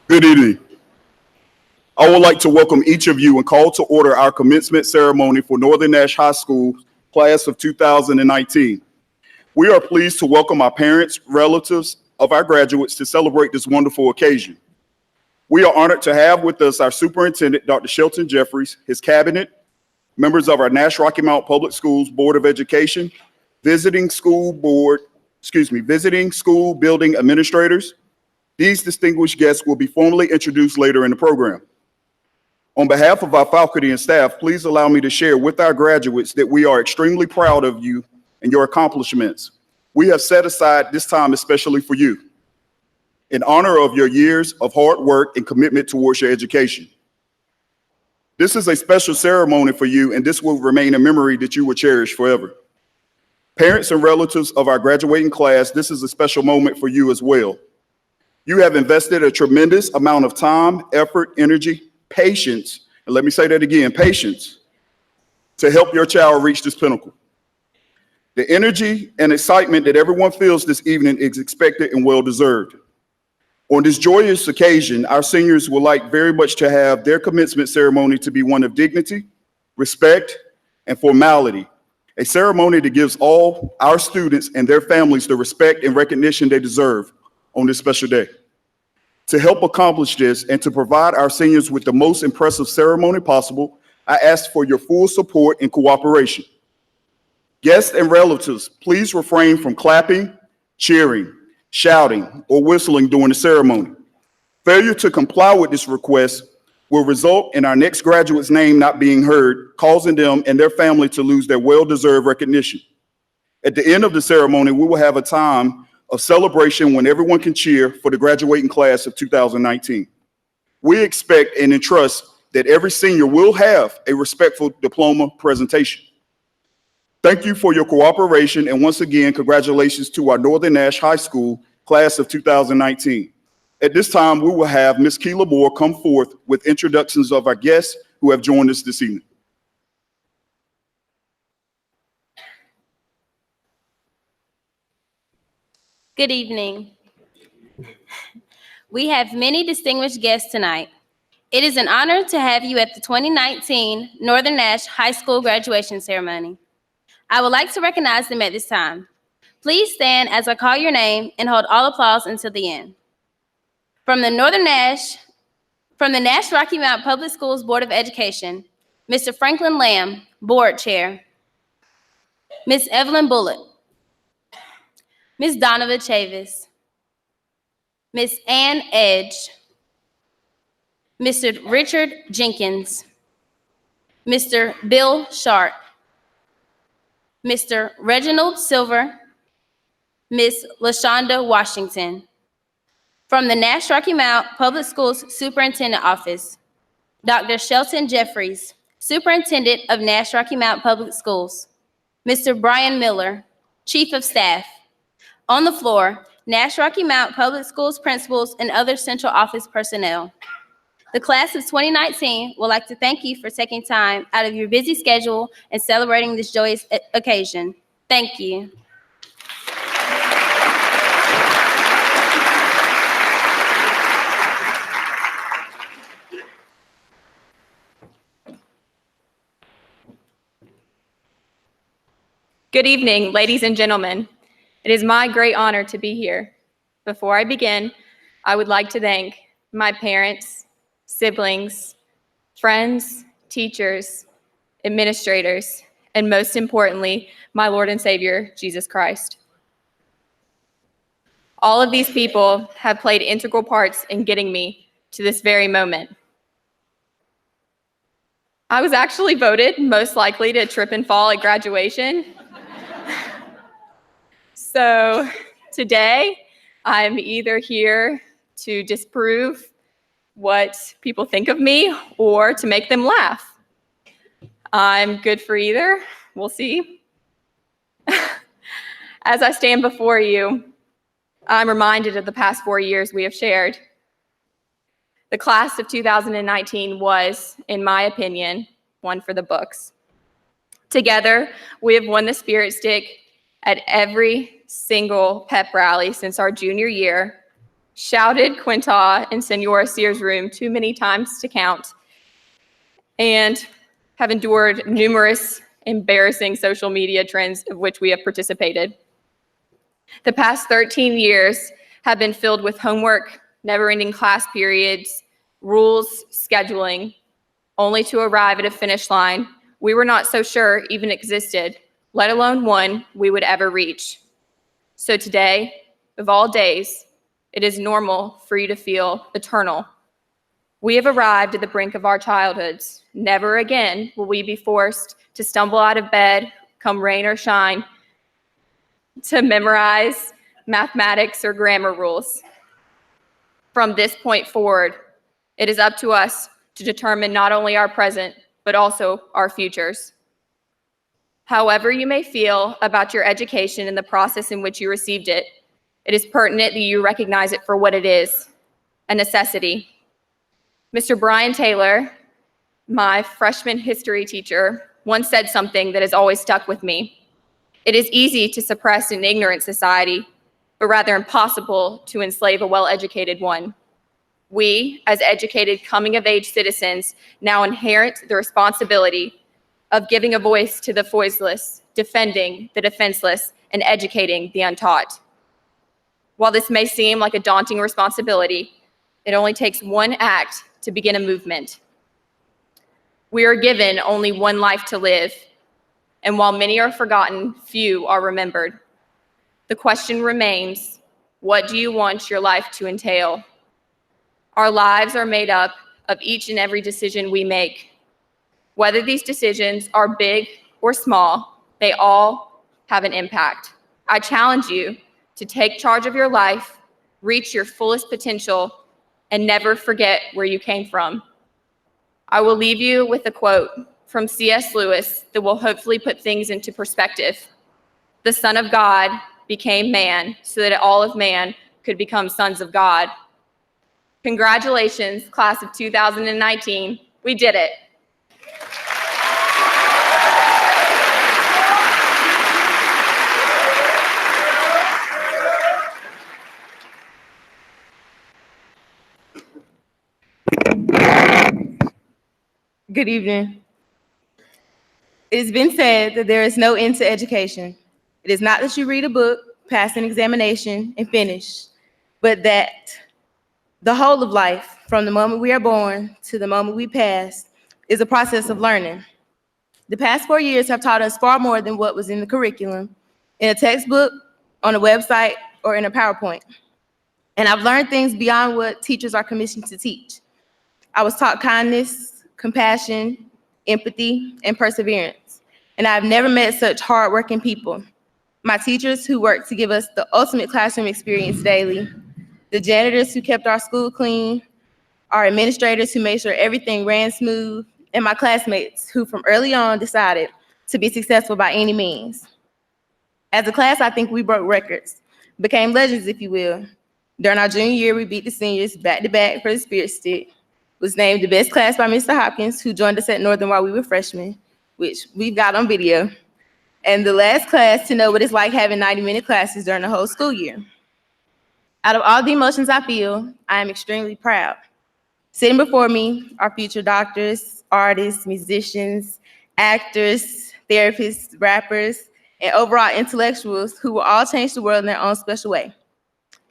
Good evening. I would like to welcome each of you and call to order our commencement ceremony for Northern Nash High School class of 2019. We are pleased to welcome our parents, relatives of our graduates to celebrate this wonderful occasion. We are honored to have with us our superintendent, Dr. Shelton Jeffries, his cabinet, members of our Nash-Rocky Mount Public Schools Board of Education, visiting school building administrators. These distinguished guests will be formally introduced later in the program. On behalf of our faculty and staff, please allow me to share with our graduates that we are extremely proud of you and your accomplishments. We have set aside this time especially for you, in honor of your years of hard work and commitment towards your education. This is a special ceremony for you, and this will remain a memory that you will cherish forever. Parents and relatives of our graduating class, this is a special moment for you as well. You have invested a tremendous amount of time, effort, energy, patience, and let me say that again, patience, to help your child reach this pinnacle. The energy and excitement that everyone feels this evening is expected and well-deserved. On this joyous occasion, our seniors would like very much to have their commencement ceremony to be one of dignity, respect, and formality, a ceremony that gives all our students and their families the respect and recognition they deserve on this special day. To help accomplish this and to provide our seniors with the most impressive ceremony possible, I ask for your full support and cooperation. Guests and relatives, please refrain from clapping, cheering, shouting, or whistling during the ceremony. Failure to comply with this request will result in our next graduate's name not being heard, causing them and their family to lose their well-deserved recognition. At the end of the ceremony, we will have a time of celebration when everyone can cheer for the graduating class of 2019. We expect and entrust that every senior will have a respectful diploma presentation. Thank you for your cooperation, and once again, congratulations to our Northern Nash High School class of 2019. At this time, we will have Ms. Keela Moore come forth with introductions of our guests who have joined us this evening. Good evening. We have many distinguished guests tonight. It is an honor to have you at the 2019 Northern Nash High School graduation ceremony. I would like to recognize them at this time. Please stand as I call your name and hold all applause until the end. From the Nash-Rocky Mount Public Schools Board of Education, Mr. Franklin Lamb, Board Chair. Ms. Evelyn Bullitt. Ms. Donovan Chavis, Ms. Ann Edge, Mr. Richard Jenkins, Mr. Bill Sharp, Mr. Reginald Silver, Ms. LaShonda Washington. From the Nash-Rocky Mount Public Schools Superintendent Office, Dr. Shelton Jeffries, Superintendent of Nash-Rocky Mount Public Schools, Mr. Brian Miller, Chief of Staff. On the floor, Nash-Rocky Mount Public Schools principals and other central office personnel. The class of 2019 would like to thank you for taking time out of your busy schedule and celebrating this joyous occasion. Thank you. Good evening, ladies and gentlemen. It is my great honor to be here. Before I begin, I would like to thank my parents, siblings, friends, teachers, administrators, and most importantly, my Lord and Savior, Jesus Christ. All of these people have played integral parts in getting me to this very moment. I was actually voted most likely to trip and fall at graduation. So today, I'm either here to disprove what people think of me or to make them laugh. I'm good for either. We'll see. As I stand before you, I'm reminded of the past 4 years we have shared. The class of 2019 was, in my opinion, one for the books. Together, we have won the Spirit Stick at every single pep rally since our junior year, shouted Quinta in Senora Sears' room too many times to count, and have endured numerous embarrassing social media trends of which we have participated. The past 13 years have been filled with homework, never-ending class periods, rules, scheduling, only to arrive at a finish line we were not so sure even existed, let alone one we would ever reach. So today, of all days, it is normal for you to feel eternal. We have arrived at the brink of our childhoods. Never again will we be forced to stumble out of bed, come rain or shine, to memorize mathematics or grammar rules. From this point forward, it is up to us to determine not only our present, but also our futures. However you may feel about your education and the process in which you received it, it is pertinent that you recognize it for what it is, a necessity. Mr. Brian Taylor, my freshman history teacher, once said something that has always stuck with me. It is easy to suppress an ignorant society, but rather impossible to enslave a well-educated one. We, as educated coming-of-age citizens, now inherit the responsibility of giving a voice to the voiceless, defending the defenseless, and educating the untaught. While this may seem like a daunting responsibility, it only takes one act to begin a movement. We are given only one life to live, and while many are forgotten, few are remembered. The question remains, what do you want your life to entail? Our lives are made up of each and every decision we make. Whether these decisions are big or small, they all have an impact. I challenge you to take charge of your life, reach your fullest potential, and never forget where you came from. I will leave you with a quote from C.S. Lewis that will hopefully put things into perspective. The Son of God became man so that all of man could become sons of God. Congratulations, class of 2019. We did it. Good evening. It has been said that there is no end to education. It is not that you read a book, pass an examination, and finish, but that the whole of life, from the moment we are born to the moment we pass, is a process of learning. The past 4 years have taught us far more than what was in the curriculum, in a textbook, on a website, or in a PowerPoint. And I've learned things beyond what teachers are commissioned to teach. I was taught kindness, compassion, empathy, and perseverance. And I've never met such hardworking people. My teachers who worked to give us the ultimate classroom experience daily, the janitors who kept our school clean, our administrators who made sure everything ran smooth, and my classmates who from early on decided to be successful by any means. As a class, I think we broke records, became legends, if you will. During our junior year, we beat the seniors back-to-back for the Spirit Stick, was named the best class by Mr. Hopkins, who joined us at Northern while we were freshmen, which we've got on video, and the last class to know what it's like having 90-minute classes during the whole school year. Out of all the emotions I feel, I am extremely proud. Sitting before me are future doctors, artists, musicians, actors, therapists, rappers, and overall intellectuals who will all change the world in their own special way.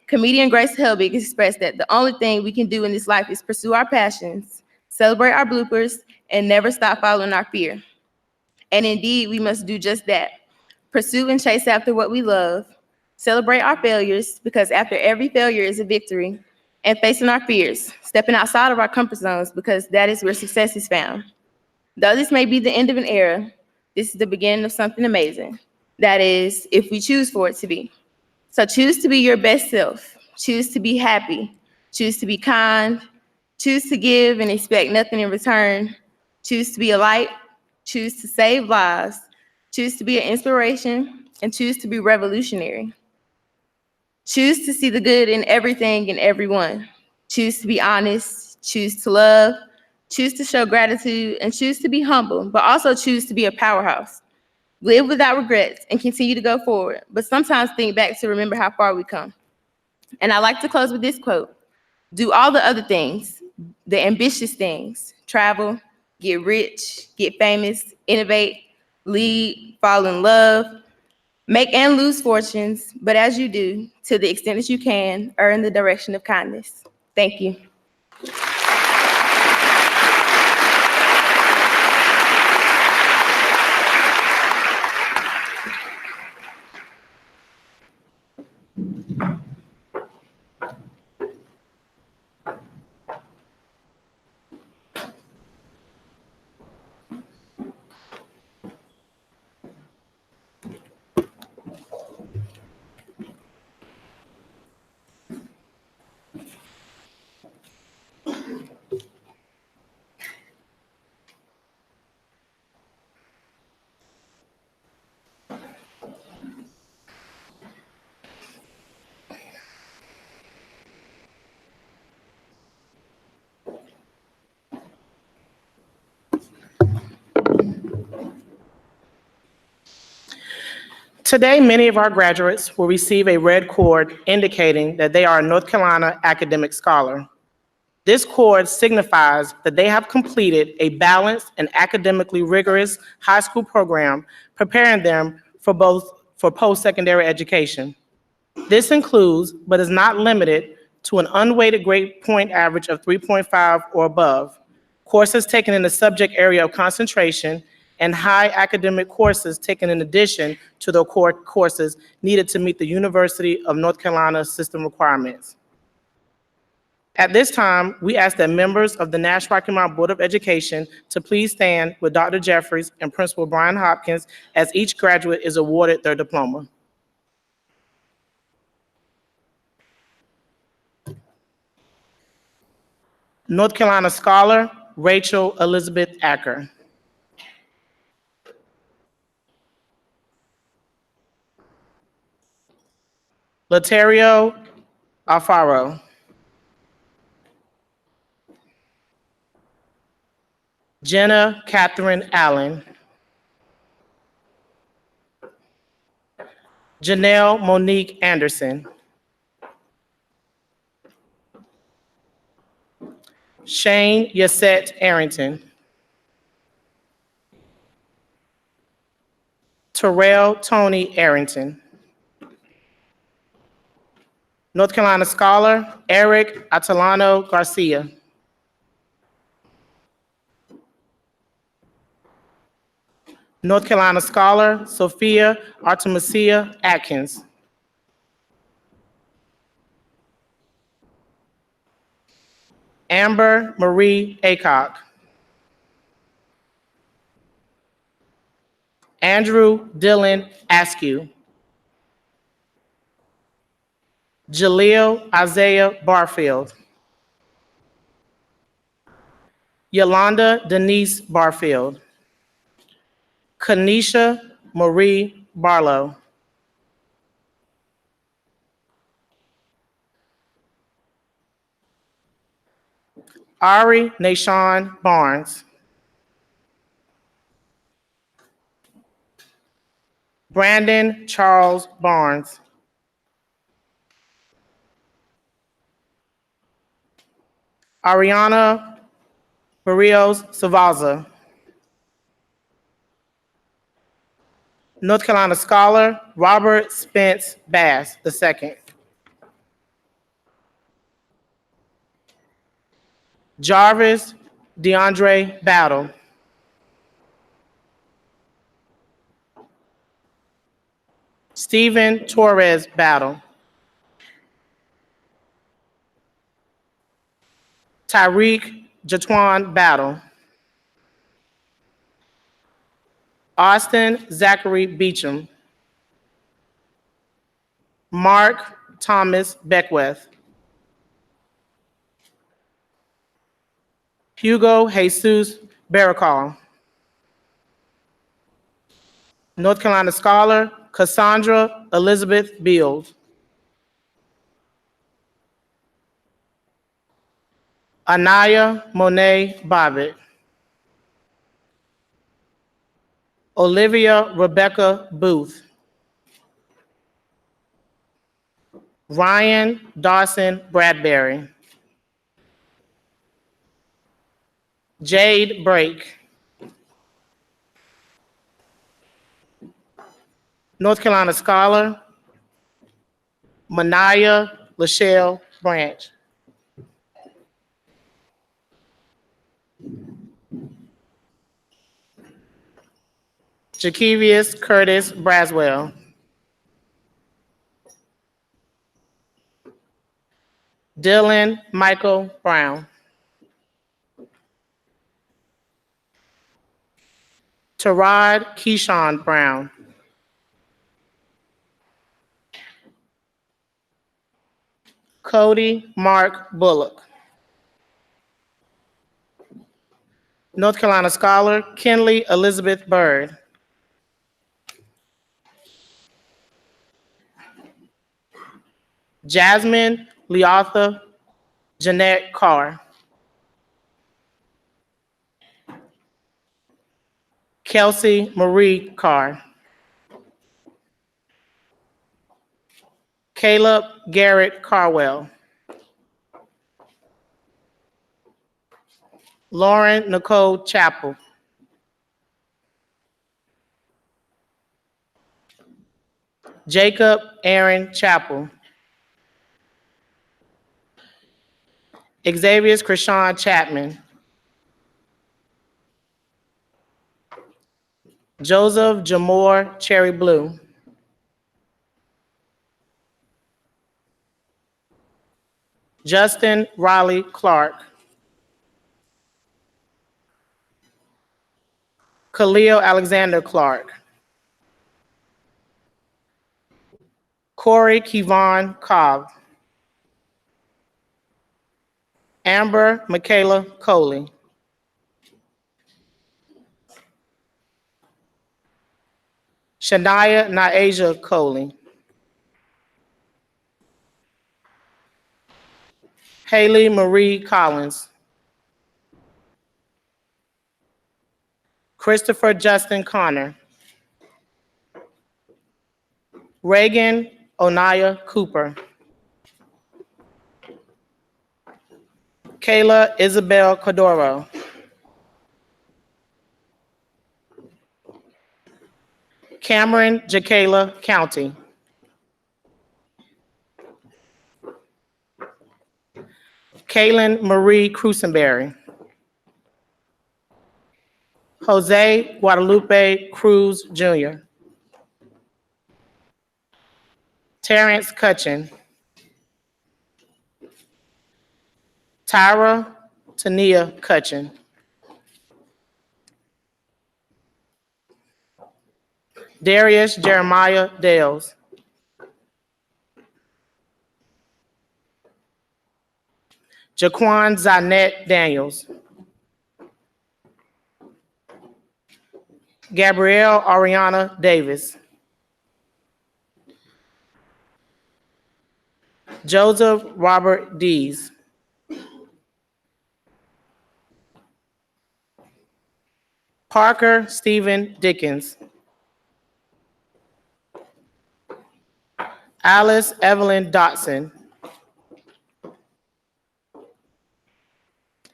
Comedian Grace Helbig expressed that the only thing we can do in this life is pursue our passions, celebrate our bloopers, and never stop following our fear. And indeed, we must do just that. Pursue and chase after what we love, celebrate our failures, because after every failure is a victory, and facing our fears, stepping outside of our comfort zones, because that is where success is found. Though this may be the end of an era, this is the beginning of something amazing. That is, if we choose for it to be. So choose to be your best self. Choose to be happy. Choose to be kind. Choose to give and expect nothing in return. Choose to be a light. Choose to save lives. Choose to be an inspiration. And choose to be revolutionary. Choose to see the good in everything and everyone. Choose to be honest. Choose to love. Choose to show gratitude. And choose to be humble, but also choose to be a powerhouse. Live without regrets and continue to go forward, but sometimes think back to remember how far we come. And I like to close with this quote: do all the other things, the ambitious things, travel, get rich, get famous, innovate, lead, fall in love, make and lose fortunes, but as you do, to the extent that you can, err in the direction of kindness. Thank you. Today, many of our graduates will receive a red cord indicating that they are a North Carolina academic scholar. This cord signifies that they have completed a balanced and academically rigorous high school program, preparing them for post-secondary education. This includes, but is not limited to, an unweighted grade point average of 3.5 or above, courses taken in the subject area of concentration, and high academic courses taken in addition to the core courses needed to meet the University of North Carolina system requirements. At this time, we ask that members of the Nash-Rocky Board of Education to please stand with Dr. Jeffries and Principal Brian Hopkins as each graduate is awarded their diploma. North Carolina Scholar, Rachel Elizabeth Acker. Laterio Alfaro. Jenna Catherine Allen. Janelle Monique Anderson. Shane Yasette Arrington. Terrell Tony Arrington. North Carolina Scholar, Eric Atalano Garcia. North Carolina Scholar, Sophia Artemesia Atkins. Amber Marie Acock. Andrew Dylan Askew. Jaleel Isaiah Barfield. Yolanda Denise Barfield. Kanisha Marie Barlow. Ari Nashawn Barnes. Brandon Charles Barnes. Ariana Barrios Savaza. North Carolina scholar, Robert Spence Bass II. Jarvis DeAndre Battle. Stephen Torres Battle. Tyreek Jatwan Battle. Austin Zachary Beecham. Mark Thomas Beckwith. Hugo Jesus Baracall. North Carolina scholar, Cassandra Elizabeth Beals. Anaya Monet Bobbitt. Olivia Rebecca Booth. Ryan Dawson Bradbury. Jade Brake. North Carolina scholar, Manaya Lachelle Branch. Jakevius Curtis Braswell. Dylan Michael Brown. Tarad Keyshawn Brown. Cody Mark Bullock. North Carolina scholar, Kenley Elizabeth Bird. Jasmine Leotha Jeanette Carr. Kelsey Marie Carr. Caleb Garrett Carwell. Lauren Nicole Chappell. Jacob Aaron Chappell. Xavier Krishan Chapman. Joseph Jamore Cherry Blue. Justin Raleigh Clark. Khalil Alexander Clark. Corey Kevon Cobb. Amber Michaela Coley. Shania Naasia Coley. Haley Marie Collins. Christopher Justin Connor. Reagan Onaya Cooper. Kayla Isabel Cordero. Cameron Jacayla County. Kaylin Marie Crusenberry. Jose Guadalupe Cruz Jr. Terrence Cutchin. Tyra Tania Cutchin. Darius Jeremiah Dales. Jaquan Zanet Daniels. Gabrielle Ariana Davis. Joseph Robert Dees. Parker Stephen Dickens. Alice Evelyn Dotson.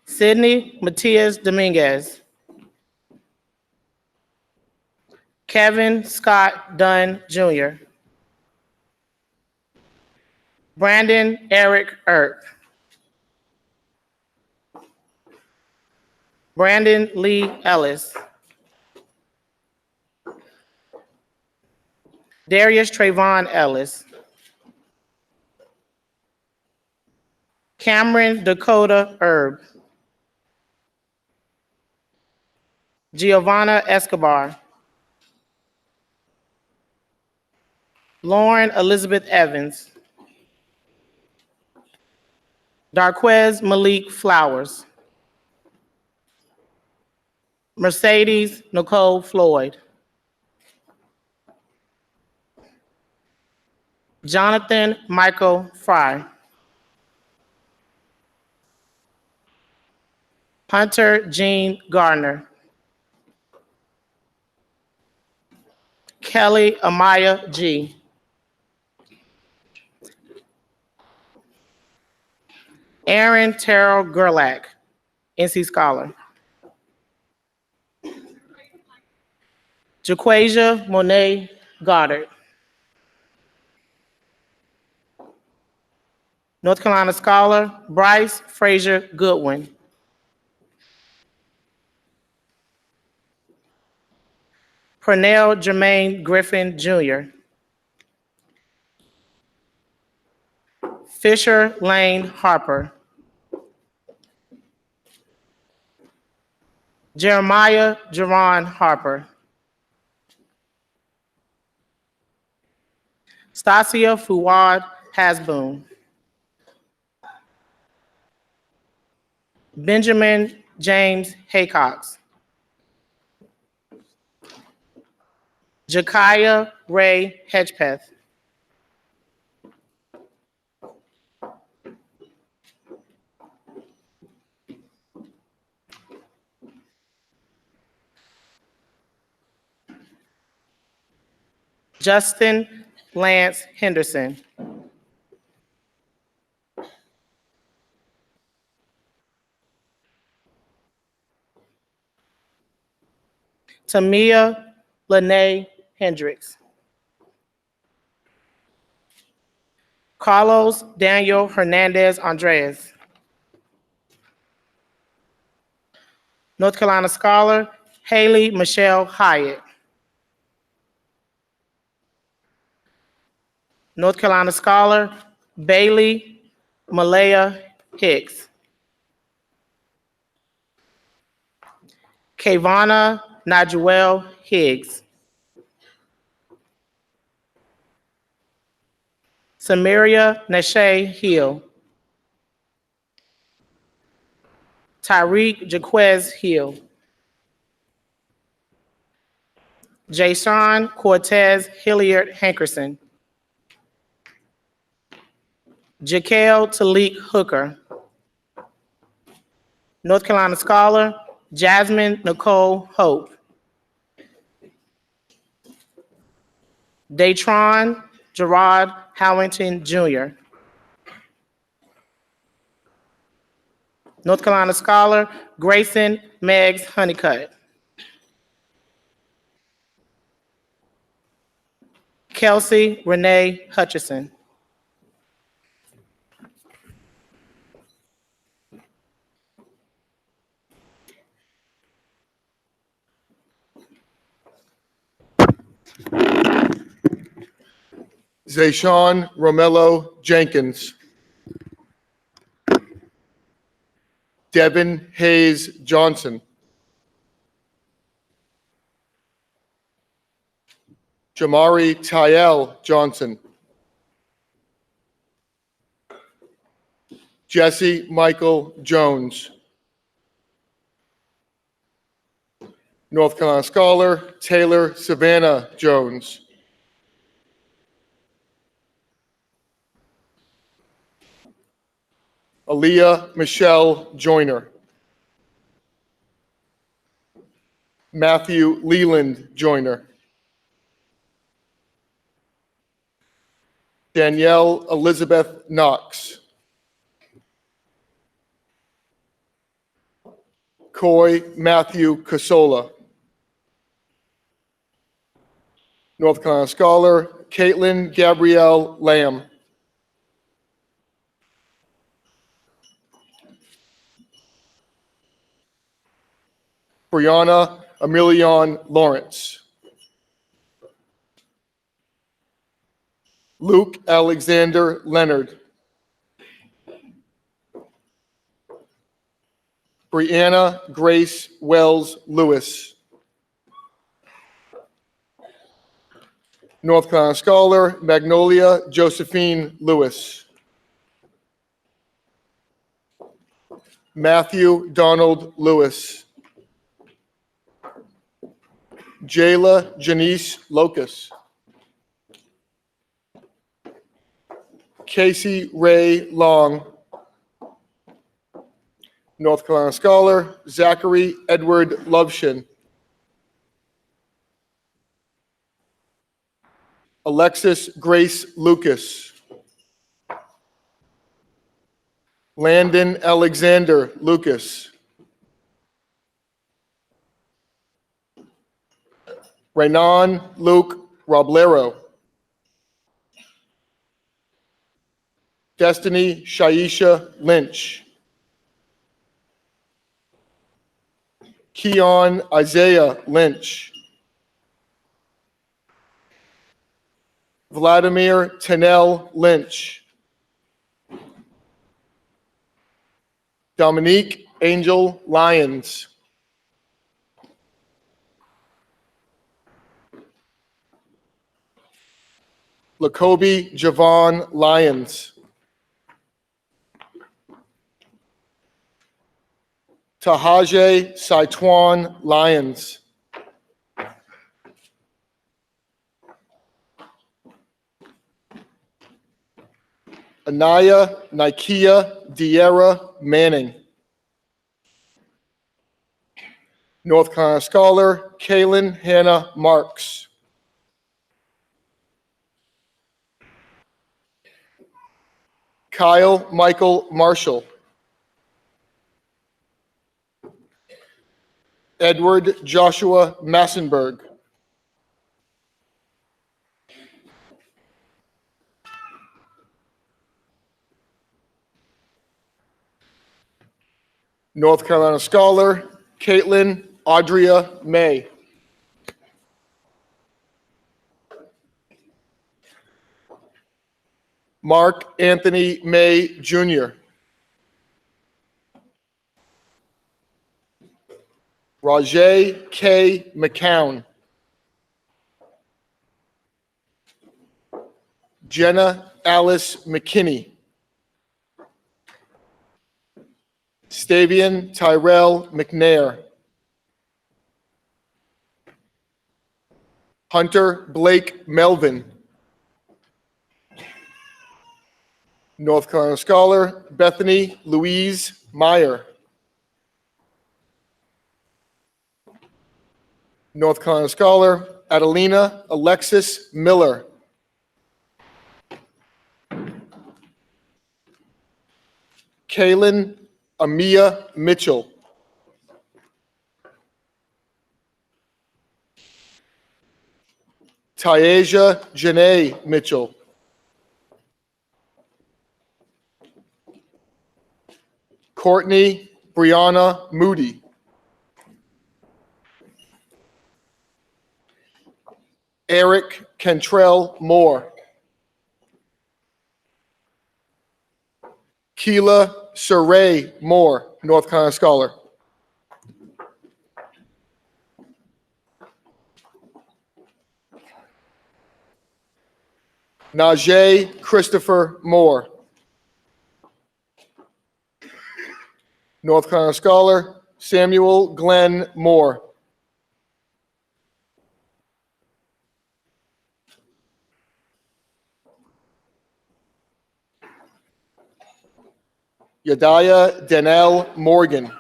Sydney Matias Dominguez. Kevin Scott Dunn Jr., Brandon Eric Earp, Brandon Lee Ellis, Darius Trayvon Ellis, Cameron Dakota Erb, Giovanna Escobar, Lauren Elizabeth Evans, Darquez Malik Flowers, Mercedes Nicole Floyd, Jonathan Michael Fry, Hunter Jean Gardner, Kelly Amaya G, Aaron Terrell Gerlach, NC Scholar, Jaquasia Monet Goddard, North Carolina Scholar, Bryce Frazier Goodwin, Pernell Jermaine Griffin Jr., Fisher Lane Harper, Jeremiah Jerron Harper, Stasia Fuad Hasboon, Benjamin James Haycox, Jakaya Ray Hedgepeth, Justin Lance Henderson, Tamia Lene Hendricks, Carlos Daniel Hernandez Andres, North Carolina Scholar, Haley Michelle Hyatt, North Carolina Scholar, Bailey Malaya Hicks, Kavana Najuel Higgs, Samaria Nashe Hill, Tyreek Jaquez Hill, Jason Cortez Hilliard Hankerson, Jaquel Talik Hooker, North Carolina Scholar, Jasmine Nicole Hope, Datron Gerard Howington Jr., North Carolina Scholar, Grayson Meggs Honeycutt, Kelsey Renee Hutchison, Zayshawn Romello Jenkins, Devin Hayes Johnson, Jamari Tyel Johnson, Jesse Michael Jones, North Carolina Scholar, Taylor Savannah Jones, Aaliyah Michelle Joyner, Matthew Leland Joyner, Danielle Elizabeth Knox, Coy Matthew Casola, North Carolina Scholar, Caitlin Gabrielle Lamb. Brianna Emilion Lawrence. Luke Alexander Leonard. Brianna Grace Wells Lewis. North Carolina Scholar, Magnolia Josephine Lewis. Matthew Donald Lewis. Jayla Janice Locus. Casey Ray Long. North Carolina Scholar, Zachary Edward Loveshin. Alexis Grace Lucas. Landon Alexander Lucas. Raynon Luke Roblero. Destiny Shaisha Lynch. Keon Isaiah Lynch. Vladimir Tanel Lynch. Dominique Angel Lyons. Lacobe Javon Lyons. Tahaje Saitwan Lyons. Anaya Nikia Diera Manning. North Carolina Scholar, Kaylin Hannah Marks. Kyle Michael Marshall. Edward Joshua Massenberg. North Carolina Scholar, Caitlin Audria May. Mark Anthony May Jr. Rajay K. McCown. Jenna Alice McKinney. Stavian Tyrell McNair. Hunter Blake Melvin. North Carolina Scholar, Bethany Louise Meyer. North Carolina Scholar, Adelina Alexis Miller. Kaylin Amia Mitchell. Tyasia Janae Mitchell. Courtney Brianna Moody. Eric Cantrell Moore. Keela Saray Moore, North Carolina Scholar. Najee Christopher Moore. North Carolina Scholar, Samuel Glenn Moore. Yadiah Danelle Morgan.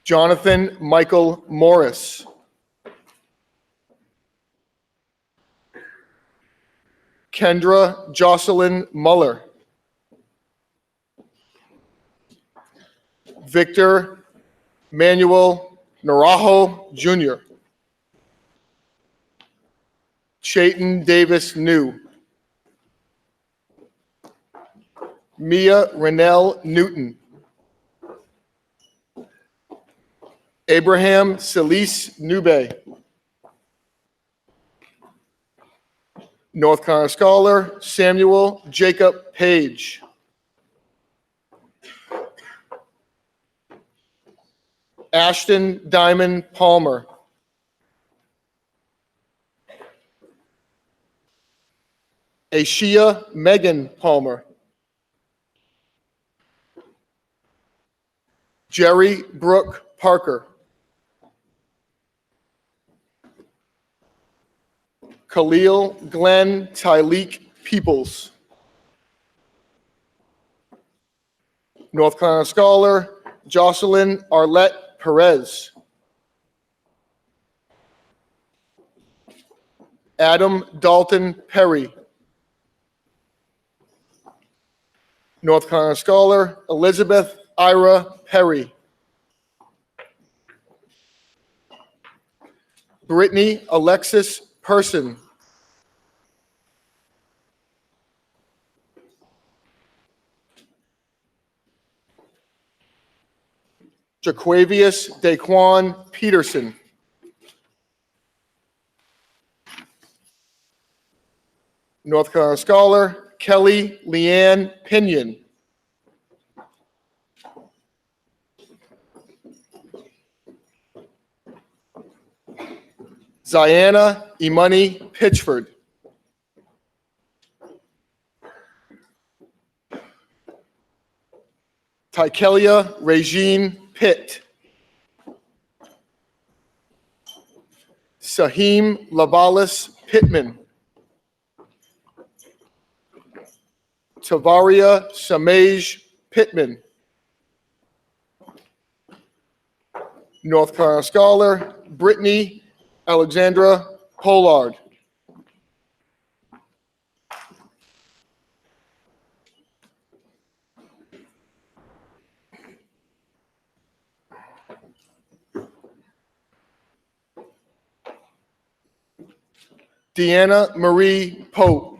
Jonathan Michael Morris. Kendra Jocelyn Muller. Victor Manuel Narajo Jr., Chayton Davis New, Mia Renelle Newton, Abraham Celise Nube, North Carolina Scholar Samuel Jacob Page, Ashton Diamond Palmer, Ashia Megan Palmer, Jerry Brooke Parker, Khalil Glenn Tyleek Peoples, North Carolina Scholar Jocelyn Arlette Perez, Adam Dalton Perry, North Carolina Scholar Elizabeth Ira Perry, Brittany Alexis Person, Jaquavius Daquan Peterson, North Carolina Scholar Kelly Leanne Pinion, Ziana Imani Pitchford, Tykelia Regine Pitt, Saheem Lavalis Pittman, Tavaria Samaj Pittman, North Carolina Scholar Brittany Alexandra Pollard, Deanna Marie Pope,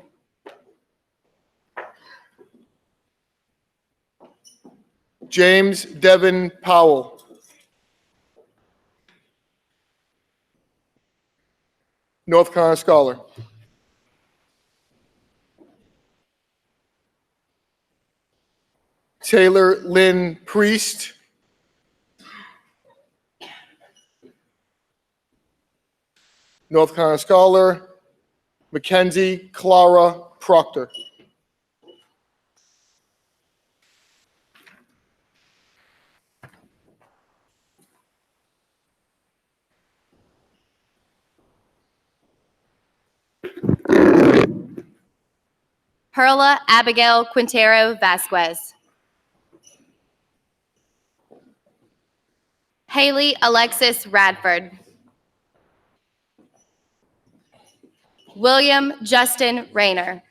James Devin Powell, North Carolina Scholar. Taylor Lynn Priest, North Carolina Scholar Mackenzie Clara Proctor, Perla Abigail Quintero Vasquez. Haley Alexis Radford. William Justin Rayner.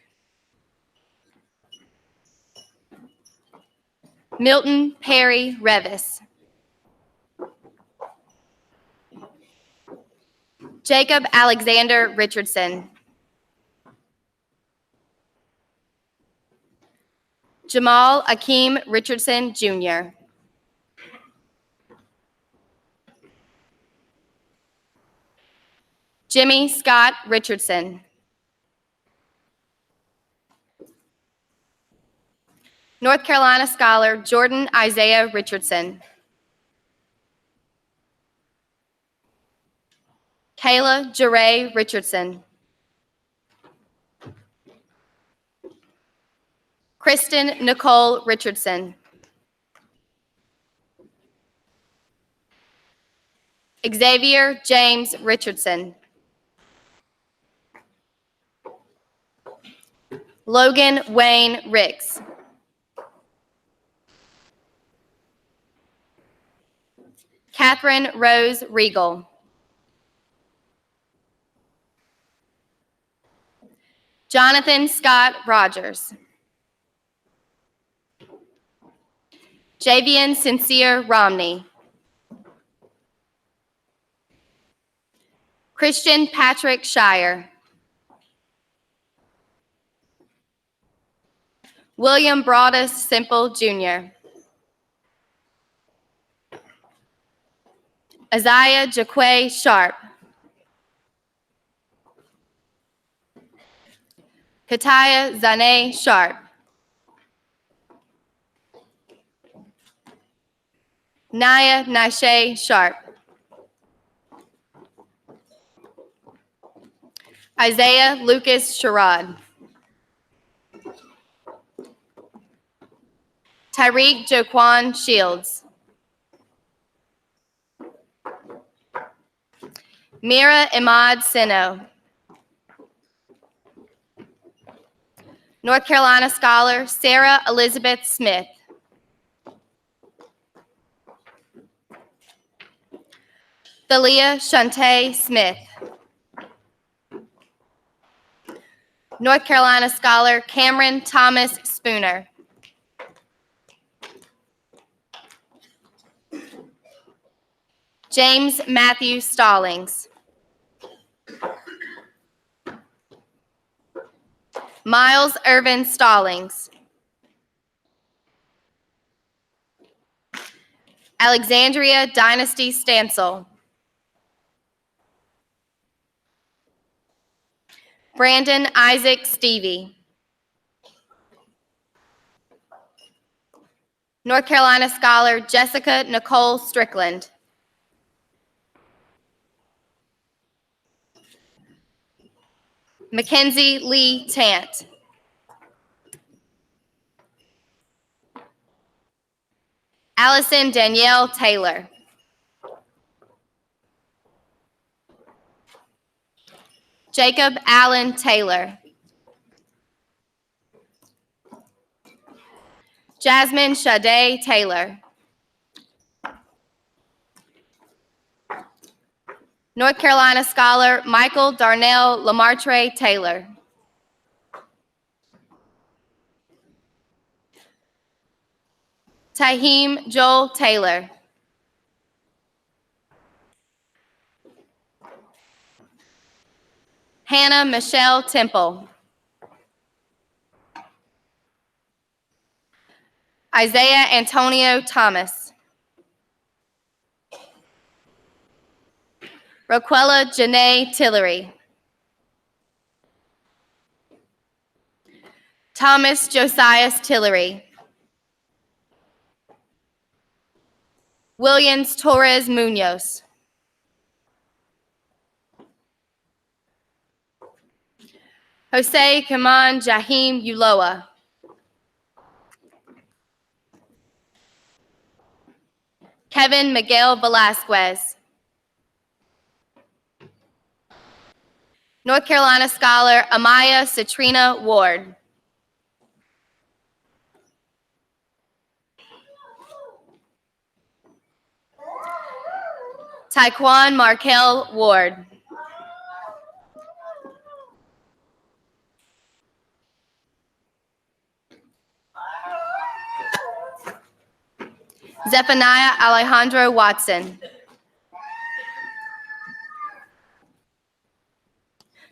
Milton Perry Revis. Jacob Alexander Richardson. Jamal Akeem Richardson, Jr. Jimmy Scott Richardson. North Carolina Scholar Jordan Isaiah Richardson. Kayla Jeray Richardson. Kristen Nicole Richardson. Xavier James Richardson. Logan Wayne Ricks. Catherine Rose Regal. Jonathan Scott Rogers. Javian Sincere Romney. Christian Patrick Shire. William Broadus Simple, Jr. Isaiah Jaquay Sharp. Kataya Zane Sharp. Naya Nashe Sharp. Isaiah Lucas Sherrod. Tyreek Joquan Shields. Mira Imad Sino. North Carolina Scholar Sarah Elizabeth Smith. Thalia Shante Smith. North Carolina Scholar Cameron Thomas Spooner. James Matthew Stallings. Miles Irvin Stallings. Alexandria Dynasty Stansel. Brandon Isaac Stevie. North Carolina Scholar Jessica Nicole Strickland. Mackenzie Lee Tant. Allison Danielle Taylor. Jacob Allen Taylor. Jasmine Sade Taylor. North Carolina Scholar Michael Darnell Lamartre Taylor. Taheem Joel Taylor. Hannah Michelle Temple. Isaiah Antonio Thomas. Roquella Janae Tillery. Thomas Josias Tillery. Williams Torres Munoz. Jose Kaman Jahim Uloa. Kevin Miguel Velasquez. North Carolina Scholar Amaya Citrina Ward. Taekwon Markel Ward. Zephaniah Alejandro Watson.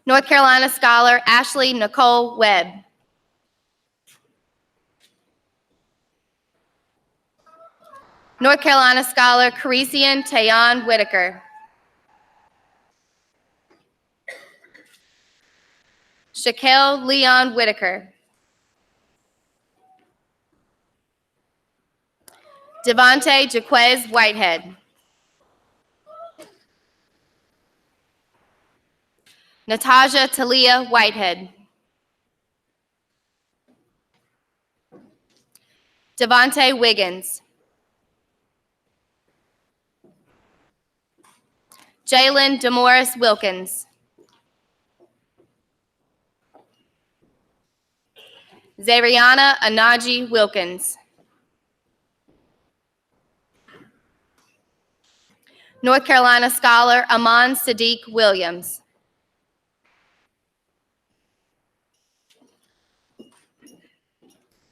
North Carolina Scholar Ashley Nicole Webb. North Carolina Scholar Carisian Tayon Whitaker. Shaquille Leon Whitaker. Devontae Jaquez Whitehead. Natasha Talia Whitehead. Devontae Wiggins. Jalen DeMorris Wilkins. Zariana Anaji Wilkins. North Carolina Scholar Aman Sadiq Williams.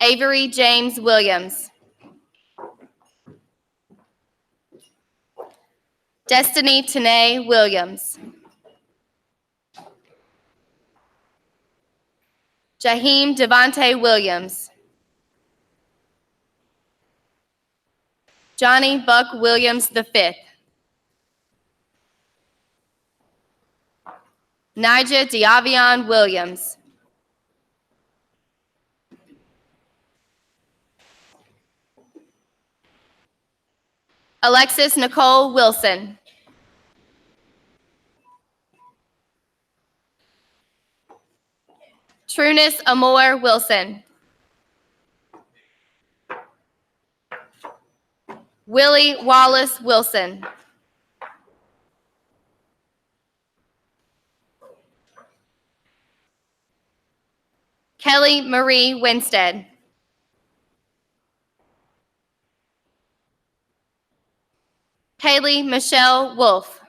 Avery James Williams. Destiny Tanae Williams. Jaheim Devontae Williams. Johnny Buck Williams V. Nigel Diavion Williams. Alexis Nicole Wilson. Trunis Amor Wilson. Willie Wallace Wilson. Kelly Marie Winstead. Haley Michelle Wolf.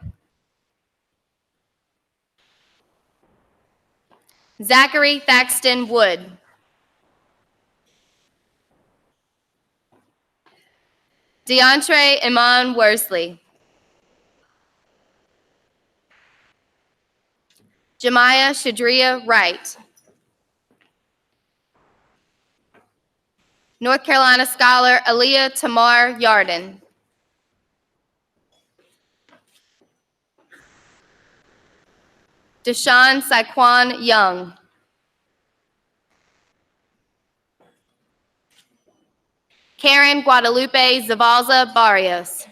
Zachary Thaxton Wood. DeAndre Iman Worsley. Jemiah Shadria Wright. North Carolina scholar Aaliyah Tamar Yarden. Deshaun Saquon Young. Karen Guadalupe Zavalza Barrios.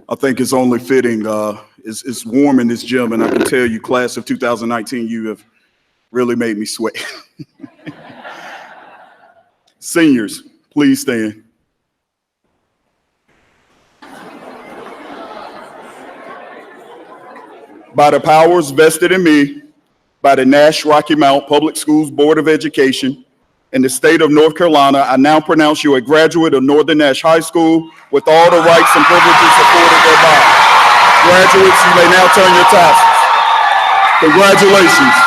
I think it's only fitting. It's warm in this gym, and I can tell you, class of 2019, you have really made me sweat. Seniors, please stand. By the powers vested in me by the Nash-Rocky Mount Public Schools Board of Education in the state of North Carolina, I now pronounce you a graduate of Northern Nash High School with all the rights and privileges afforded thereby. Graduates, you may now turn your tassels. Congratulations.